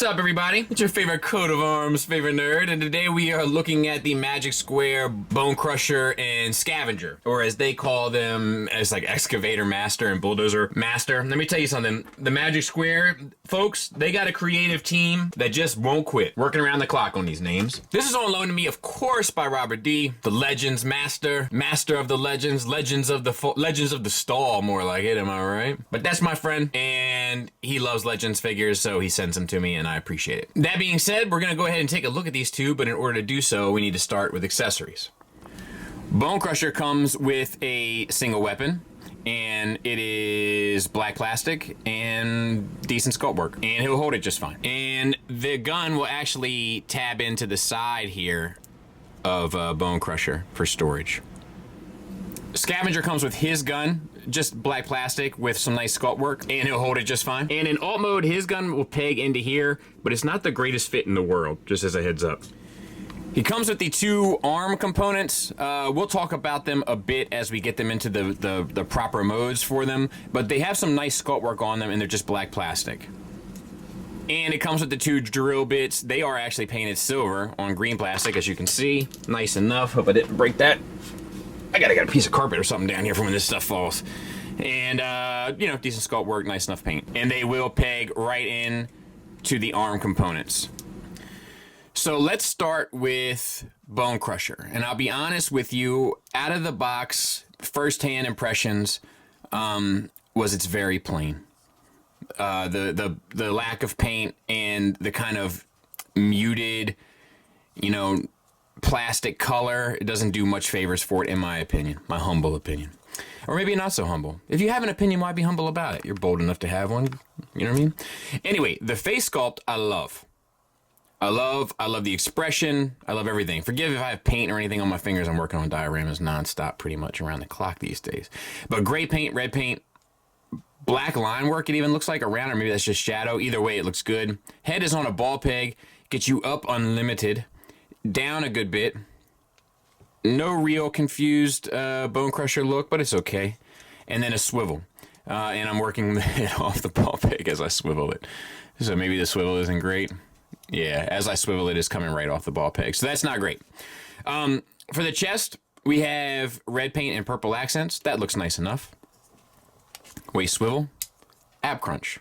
up, everybody? It's your favorite coat of arms, favorite nerd, and today we are looking at the Magic Square Bonecrusher and Scavenger, or as they call them, as like Excavator Master and Bulldozer Master. Let me tell you something. The Magic Square folks, they got a creative team that just won't quit, working around the clock on these names. This is on loan to me, of course, by Robert D, the Legends Master, Master of the Legends, Legends of the Stall, more like it. Am I right? But that's my friend, and he loves Legends figures, so he sends them to me, and I appreciate it. That being said, we're gonna go ahead and take a look at these two, but in order to do so, we need to start with accessories. Bonecrusher comes with a single weapon, and it is black plastic and decent sculpt work, and he'll hold it just fine. And the gun will actually tab into the side here of Bonecrusher for storage. Scavenger comes with his gun, just black plastic with some nice sculpt work, and he'll hold it just fine. And in alt mode, his gun will peg into here, but it's not the greatest fit in the world, just as a heads up. He comes with the two arm components. We'll talk about them a bit as we get them into the proper modes for them, but they have some nice sculpt work on them, and they're just black plastic. And it comes with the two drill bits. They are actually painted silver on green plastic, as you can see. Nice enough. Hope I didn't break that. I gotta get a piece of carpet or something down here for when this stuff falls. And, you know, decent sculpt work, nice enough paint. And they will peg right in to the arm components. So let's start with Bonecrusher. And I'll be honest with you, out of the box, first-hand impressions was it's very plain. The lack of paint and the kind of muted, you know, plastic color, it doesn't do much favors for it, in my opinion, my humble opinion. Or maybe not so humble. If you have an opinion, why be humble about it? You're bold enough to have one, you know what I mean? Anyway, the face sculpt, I love. I love the expression, I love everything. Forgive if I have paint or anything on my fingers, I'm working on dioramas nonstop pretty much around the clock these days. But gray paint, red paint, black line work it even looks like around, or maybe that's just shadow. Either way, it looks good. Head is on a ball peg, gets you up unlimited. Down a good bit. No real confused Bonecrusher look, but it's okay. And then a swivel. And I'm working it off the ball peg as I swivel it. So maybe the swivel isn't great. Yeah, as I swivel it, it's coming right off the ball peg. So that's not great. For the chest, we have red paint and purple accents. That looks nice enough. Waist swivel. Ab crunch.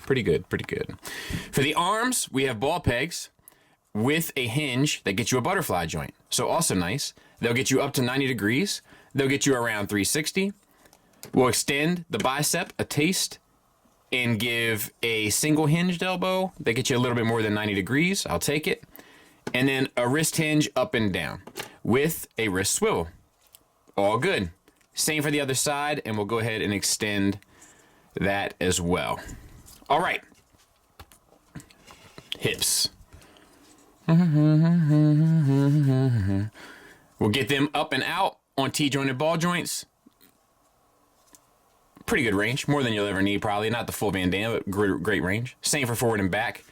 Pretty good, pretty good. For the arms, we have ball pegs with a hinge that gets you a butterfly joint. So also nice. They'll get you up to 90 degrees. They'll get you around 360. We'll extend the bicep a taste and give a single hinged elbow that gets you a little bit more than 90 degrees. I'll take it. And then a wrist hinge up and down with a wrist swivel. All good. Same for the other side, and we'll go ahead and extend that as well. All right. Hips. We'll get them up and out on T-jointed ball joints. Pretty good range, more than you'll ever need probably. Not the full bandana, but great range. Same for forward and back.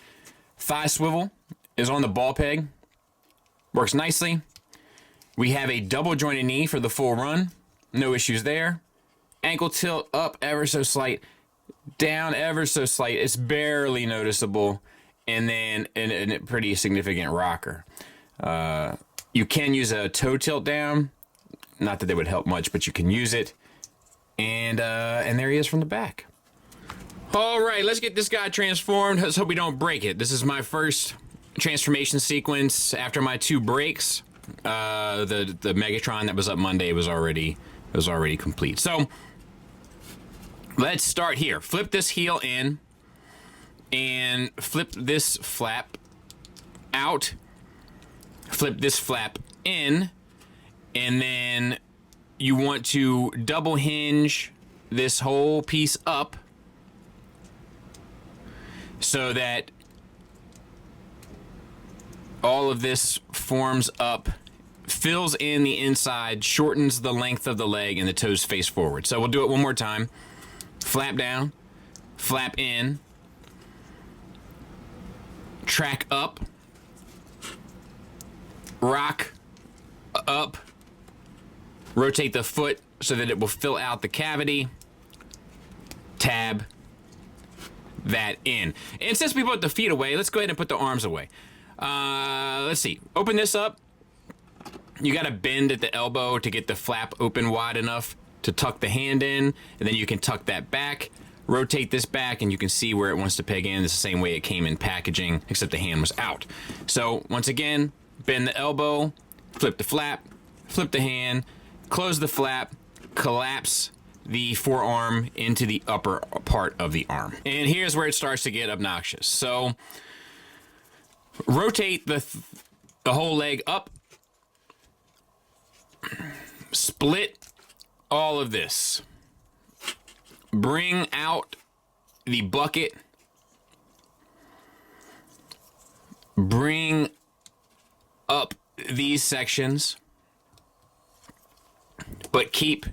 Thigh swivel is on the ball peg. Works nicely. We have a double jointed knee for the full run. No issues there. Ankle tilt up ever so slight. Down ever so slight. It's barely noticeable. And then a pretty significant rocker. You can use a toe tilt down. Not that they would help much, but you can use it. And there he is from the back. All right, let's get this guy transformed. Let's hope we don't break it. This is my first transformation sequence after my two breaks. The Megatron that was up Monday was already complete. So let's start here. Flip this heel in. And flip this flap out, flip this flap in, and then you want to double hinge this whole piece up so that all of this forms up, fills in the inside, shortens the length of the leg, and the toes face forward. So we'll do it one more time. Flap down, flap in, track up, rock up, rotate the foot so that it will fill out the cavity, tab, that in. And since we put the feet away, let's go ahead and put the arms away. Let's see. Open this up. You got to bend at the elbow to get the flap open wide enough to tuck the hand in, and then you can tuck that back. Rotate this back, and you can see where it wants to peg in. It's the same way it came in packaging, except the hand was out. So once again, bend the elbow, flip the flap, flip the hand, close the flap, collapse the forearm into the upper part of the arm. And here's where it starts to get obnoxious. So rotate the whole leg up, split all of this, bring out the bucket, bring up these sections, but keep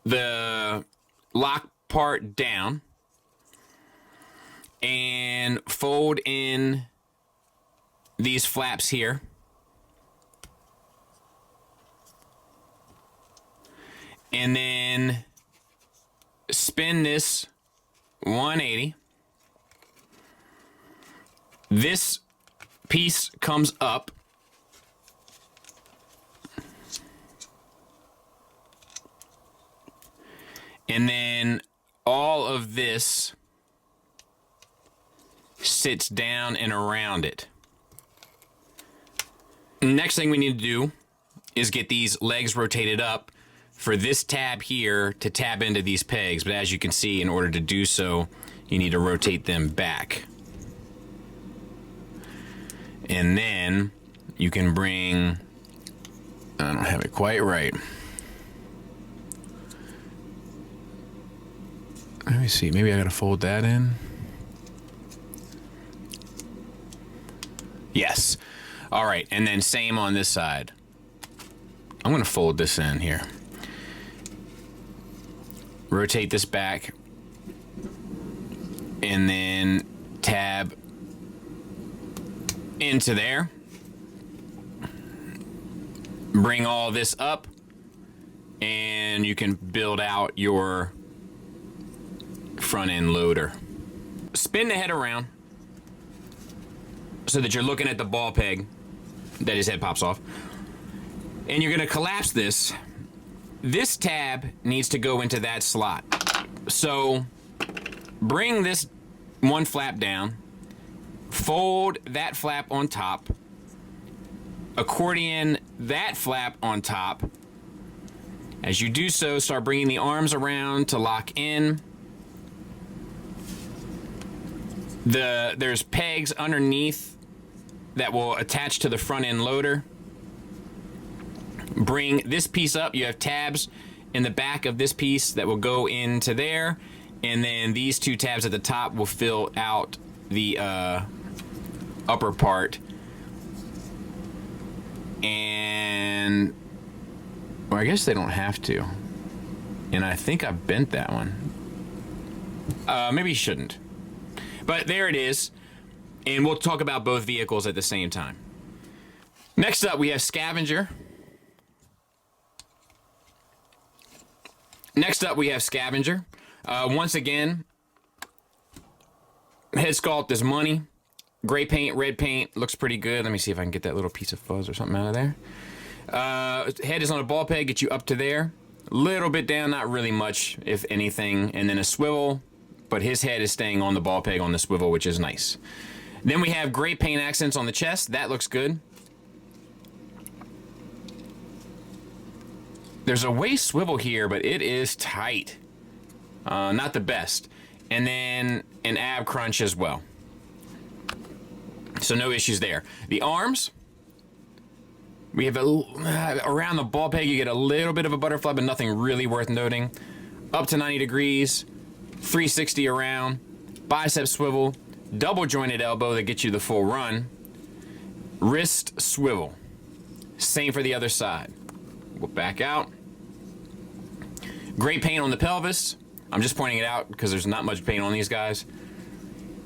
the lock part down, and fold in these flaps here. And then spin this 180. This piece comes up. And then all of this sits down and around it. Next thing we need to do is get these legs rotated up for this tab here to tab into these pegs. But as you can see, in order to do so, you need to rotate them back. And then you can bring, I don't have it quite right. Let me see, maybe I gotta fold that in. Yes. All right, and then same on this side. I'm gonna fold this in here. Rotate this back, and then tab into there. Bring all this up, and you can build out your front end loader. Spin the head around so that you're looking at the ball peg that his head pops off. And you're gonna collapse this. This tab needs to go into that slot. So bring this one flap down, fold that flap on top, accordion that flap on top. As you do so, start bringing the arms around to lock in. There's pegs underneath that will attach to the front end loader. Bring this piece up. You have tabs in the back of this piece that will go into there, and then these two tabs at the top will fill out the upper part. And well, I guess they don't have to. And I think I bent that one. Maybe you shouldn't. But there it is. And we'll talk about both vehicles at the same time. Next up, we have Scavenger. Once again, head sculpt is money. Gray paint, red paint, looks pretty good. Let me see if I can get that little piece of fuzz or something out of there. Head is on a ball peg, get you up to there. Little bit down, not really much, if anything. And then a swivel, but his head is staying on the ball peg on the swivel, which is nice. Then we have gray paint accents on the chest. That looks good. There's a waist swivel here, but it is tight. Not the best. And then an ab crunch as well. So no issues there. The arms, we have around the ball peg, you get a little bit of a butterfly, but nothing really worth noting. Up to 90 degrees, 360 around, bicep swivel, double jointed elbow that gets you the full run, wrist swivel. Same for the other side. We'll back out. Gray paint on the pelvis. I'm just pointing it out because there's not much paint on these guys.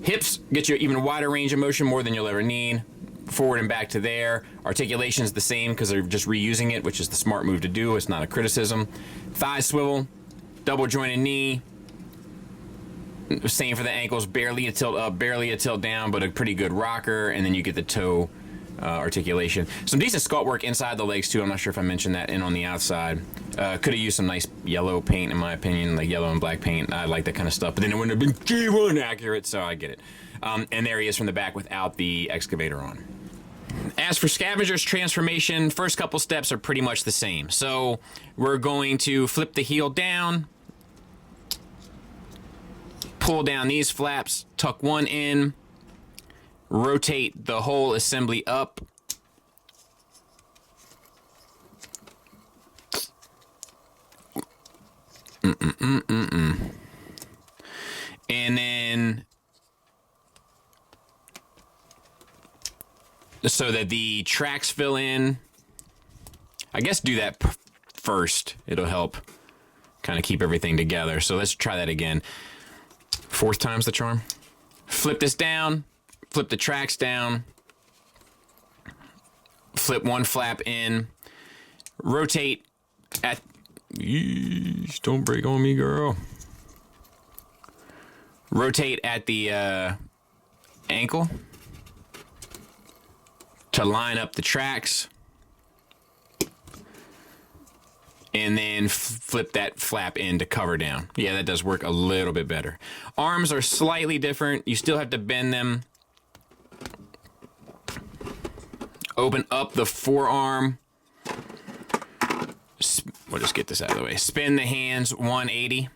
Hips get you an even wider range of motion, more than you'll ever need. Forward and back to there. Articulation's the same because they're just reusing it, which is the smart move to do. It's not a criticism. Thigh swivel, double jointed knee, forward and back to there. Articulation's the same because they're just reusing it, which is the smart move to do. It's not a criticism. Thigh swivel, double jointed knee, forward and back to there. Articulation's the same because they're just reusing it, which is the smart move to do. It's not a criticism. Same for the ankles, barely a tilt up, barely a tilt down, but a pretty good rocker, and then you get the toe articulation. Some decent sculpt work inside the legs too. I'm not sure if I mentioned that, and on the outside. Could have used some nice yellow paint in my opinion, like yellow and black paint. I like that kind of stuff, but then it wouldn't have been G1 accurate, so I get it. And there he is from the back without the excavator on. As for Scavenger's transformation, first couple steps are pretty much the same. So we're going to flip the heel down, pull down these flaps, tuck one in, rotate the whole assembly up, and then so that the tracks fill in. I guess do that first. It'll help kind of keep everything together. So let's try that again. Fourth time's the charm. Flip this down, flip the tracks down, flip one flap in, rotate at, yeesh, don't break on me, girl. Rotate at the ankle to line up the tracks, and then flip that flap in to cover down. Yeah, that does work a little bit better. Arms are slightly different. You still have to bend them. Open up the forearm. We'll just get this out of the way. Spin the hands 180.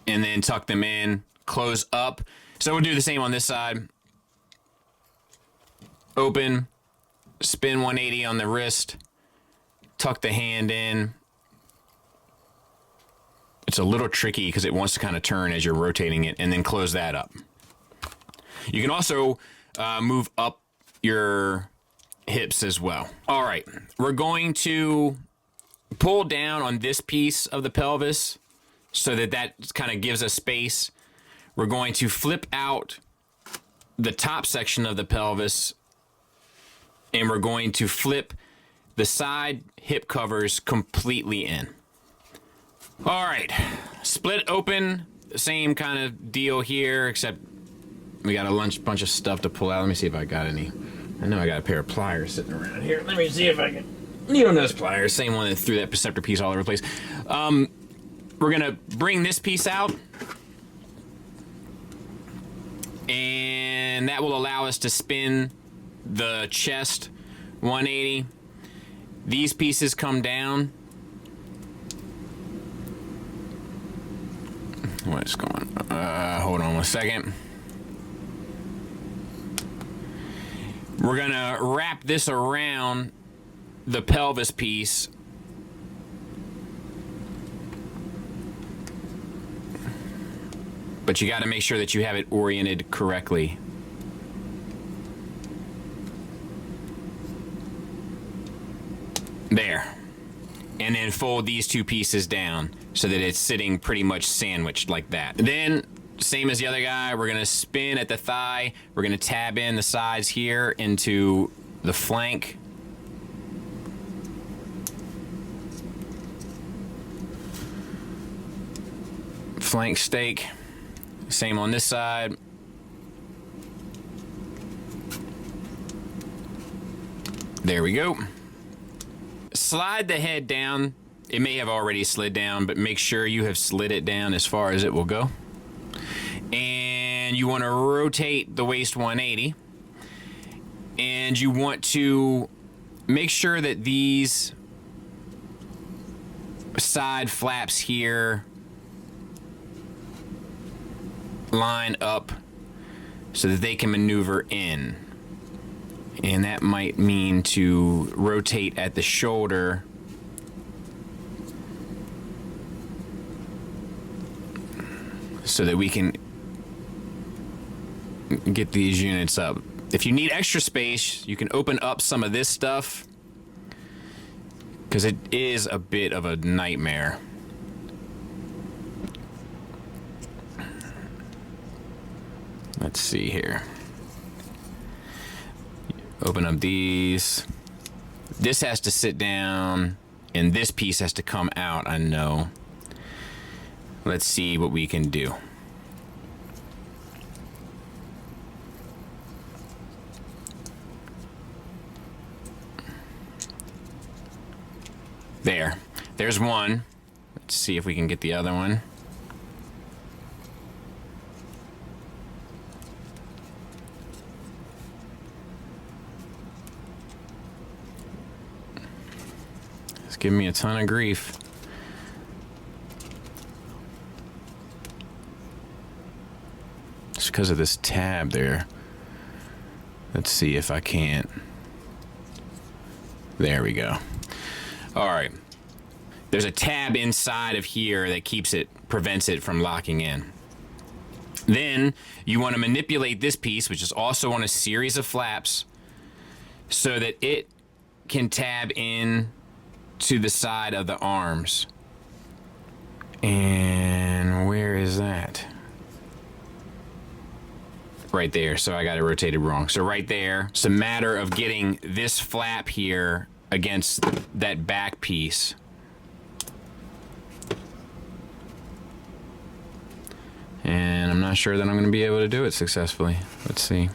And then tuck them in, close up. So we'll do the same on this side. Open, spin 180 on the wrist, tuck the hand in. It's a little tricky because it wants to kind of turn as you're rotating it, and then close that up. You can also move up your hips as well. All right, we're going to pull down on this piece of the pelvis so that that kind of gives us space. We're going to flip out the top section of the pelvis, and we're going to flip the side hip covers completely in. All right, split open, same kind of deal here, except we got a bunch of stuff to pull out. Let me see if I got any. I know I got a pair of pliers sitting around here. Let me see if I can. Needle nose pliers, same one that threw that Perceptor piece all over the place. We're gonna bring this piece out, and that will allow us to spin the chest 180. These pieces come down. What's going on? Hold on 1 second. We're gonna wrap this around the pelvis piece. But you got to make sure that you have it oriented correctly. There. And then fold these two pieces down so that it's sitting pretty much sandwiched like that. Then, same as the other guy, we're going to spin at the thigh. We're going to tab in the sides here into the flank. Flank stake. Same on this side. There we go. Slide the head down. It may have already slid down, but make sure you have slid it down as far as it will go. And you want to rotate the waist 180. And you want to make sure that these side flaps here line up so that they can maneuver in. And that might mean to rotate at the shoulder so that we can get these units up. If you need extra space, you can open up some of this stuff because it is a bit of a nightmare. Let's see here. Open up these. This has to sit down And this piece has to come out, I know. Let's see what we can do. There's one. Let's see if we can get the other one. It's giving me a ton of grief. It's because of this tab there. Let's see if I can't. There we go. All right. There's a tab inside of here that prevents it from locking in. Then you want to manipulate this piece, which is also on a series of flaps, so that it can tab in to the side of the arms. And where is that? Right there. So I got it rotated wrong. So right there, it's a matter of getting this flap here against that back piece. And I'm not sure that I'm going to be able to do it successfully. Let's see.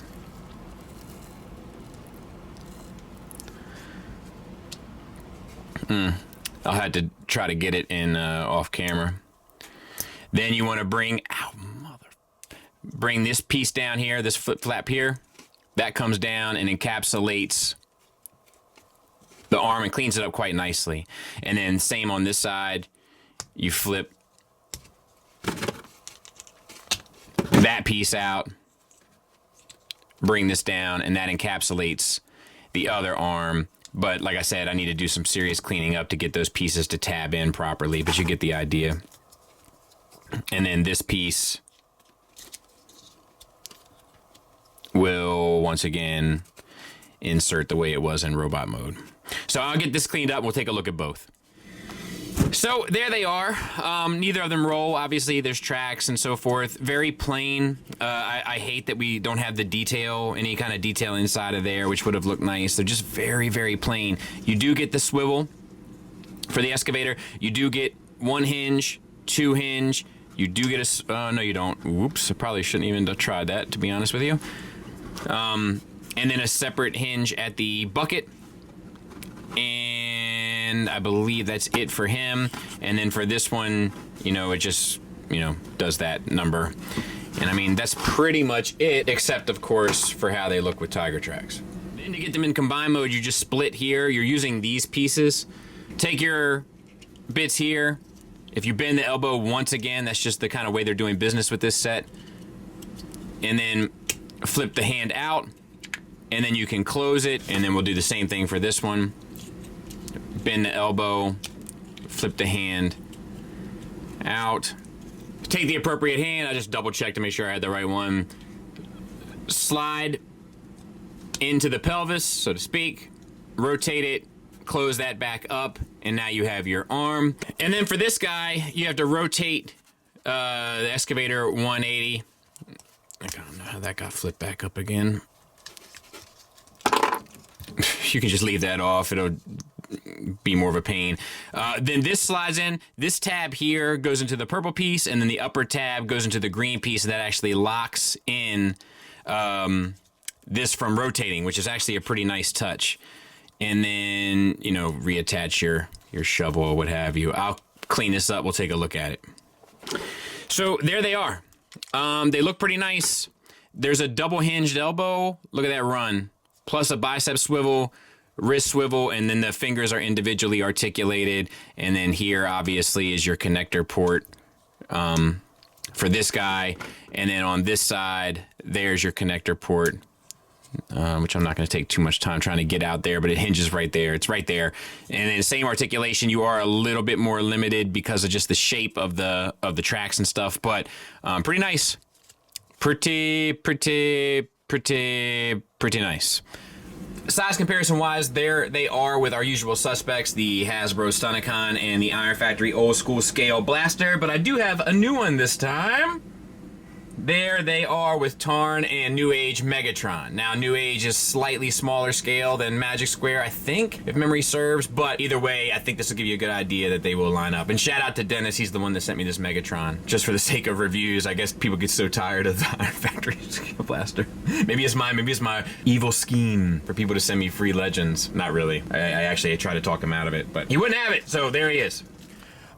I'll have to try to get it in off camera. Then you want to bring this piece down here, this flip flap here. That comes down and encapsulates the arm and cleans it up quite nicely. And then same on this side. You flip that piece out, bring this down, and that encapsulates the other arm. But like I said, I need to do some serious cleaning up to get those pieces to tab in properly, but you get the idea. And then this piece will once again insert the way it was in robot mode. So I'll get this cleaned up and we'll take a look at both. So there they are. Neither of them roll. Obviously, there's tracks and so forth. Very plain. I hate that we don't have the detail, any kind of detail inside of there, which would have looked nice. They're just very, very plain. You do get the swivel for the excavator. You do get one hinge, two hinge. You do get a... no, you don't. Whoops. I probably shouldn't even have tried that, to be honest with you. And then a separate hinge at the bucket. And I believe that's it for him. And then for this one, you know, it just, you know, does that number. And I mean, that's pretty much it, except of course for how they look with Tiger Tracks. Then to get them in combine mode, you just split here. You're using these pieces. Take your bits here. If you bend the elbow once again, that's just the kind of way they're doing business with this set. And then flip the hand out, and then you can close it, and then we'll do the same thing for this one. Bend the elbow, flip the hand out. Take the appropriate hand. I just double check to make sure I had the right one. Slide into the pelvis, so to speak. Rotate it, close that back up, and now you have your arm. And then for this guy, you have to rotate the excavator 180. I don't know how that got flipped back up again. You can just leave that off. It'll be more of a pain. Then this slides in. This tab here goes into the purple piece, and then the upper tab goes into the green piece, and that actually locks in this from rotating, which is actually a pretty nice touch. And then, you know, reattach your shovel or what have you. I'll clean this up. We'll take a look at it. So there they are. They look pretty nice. There's a double hinged elbow. Look at that run. Plus a bicep swivel, wrist swivel, and then the fingers are individually articulated. And then here, obviously, is your connector port for this guy. And then on this side, there's your connector port, which I'm not going to take too much time trying to get out there, but it hinges right there. It's right there. And then same articulation. You are a little bit more limited because of just the shape of the tracks and stuff, but pretty nice. Pretty nice. Size comparison wise, there they are with our usual suspects, the Hasbro Stunticon and the Iron Factory Old School Scale Blaster, but I do have a new one this time. there they are with Tarn and New Age Megatron. Now, New Age is slightly smaller scale than Magic Square, I think, if memory serves, but either way, I think this will give you a good idea that they will line up. And shout out to Dennis, he's the one that sent me this Megatron. Just for the sake of reviews, I guess people get so tired of the Iron Factory Scale Blaster. Maybe it's my evil scheme for people to send me free legends. Not really. I actually tried to talk him out of it, but he wouldn't have it, so there he is.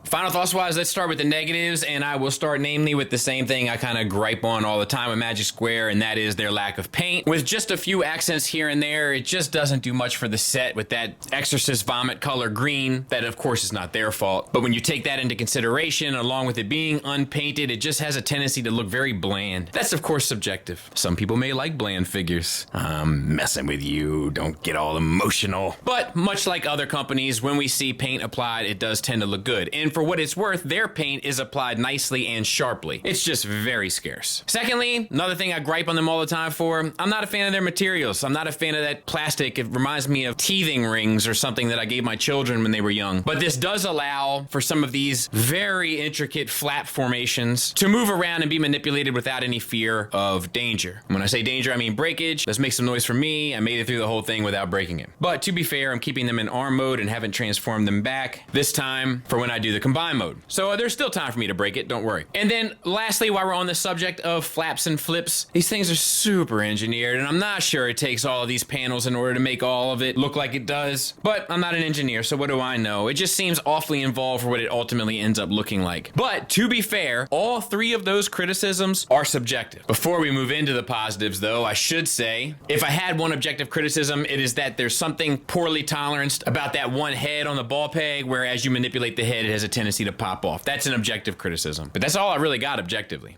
Final thoughts-wise, let's start with the negatives, and I will start namely with the same thing I kind of gripe on all the time with Magic Square, and that is their lack of paint. With just a few accents here and there, it just doesn't do much for the set with that Exorcist vomit color green. That, of course, is not their fault. But when you take that into consideration, along with it being unpainted, it just has a tendency to look very bland. That's, of course, subjective. Some people may like bland figures. I'm messing with you. Don't get all emotional. But much like other companies, when we see paint applied, it does tend to look good. And for what it's worth, their paint is applied nicely and sharply. It's just very scarce. Secondly, another thing I gripe on them all the time for, I'm not a fan of their materials. I'm not a fan of that plastic. It reminds me of teething rings or something that I gave my children when they were young. But this does allow for some of these very intricate flap formations to move around and be manipulated without any fear of danger. When I say danger, I mean breakage. Let's make some noise for me. I made it through the whole thing without breaking it. But to be fair, I'm keeping them in arm mode and haven't transformed them back this time for when I do the combine mode. So there's still time for me to break it, don't worry. And then lastly, while we're on the subject of flaps and flips, these things are super engineered, and I'm not sure it takes all of these panels in order to make all of it look like it does, but I'm not an engineer, so what do I know? It just seems awfully involved for what it ultimately ends up looking like. But to be fair, all three of those criticisms are subjective. Before we move into the positives though, I should say, if I had one objective criticism, it is that there's something poorly toleranced about that one head on the ball peg, where as you manipulate the head, it has a tendency to pop off. That's an objective criticism, but that's all I really got objectively.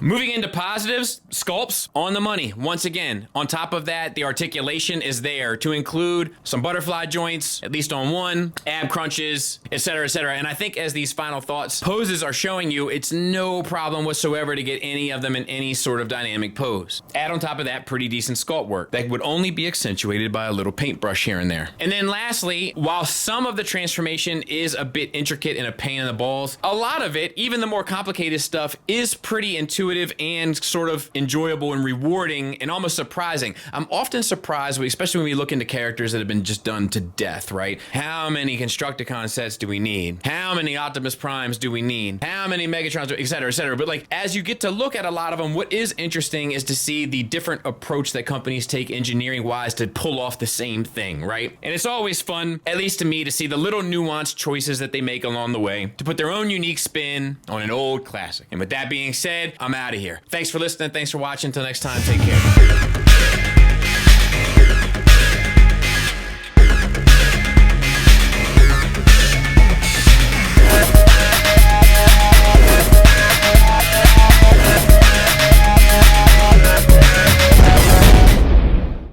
Moving into positives, sculpts on the money. Once again, on top of that, the articulation is there to include some butterfly joints, at least on one, ab crunches, etc., etc. And I think as these final thoughts poses are showing you, it's no problem whatsoever to get any of them in any sort of dynamic pose. Add on top of that pretty decent sculpt work that would only be accentuated by a little paintbrush here and there. And then lastly, while some of the transformation is a bit intricate and a pain in the balls, a lot of it, even the more complicated stuff, is pretty intuitive and sort of enjoyable and rewarding and almost surprising. I'm often surprised, especially when we look into characters that have been just done to death, right? How many Constructicon sets do we need? How many Optimus Primes do we need? How many Megatrons, et cetera, et cetera. But like, as you get to look at a lot of them, what is interesting is to see the different approach that companies take engineering-wise to pull off the same thing, right? And it's always fun, at least to me, to see the little nuanced choices that they make along the way to put their own unique spin on an old classic. And with that being said, I'm out of here. Thanks for listening. Thanks for watching. Until next time, take care.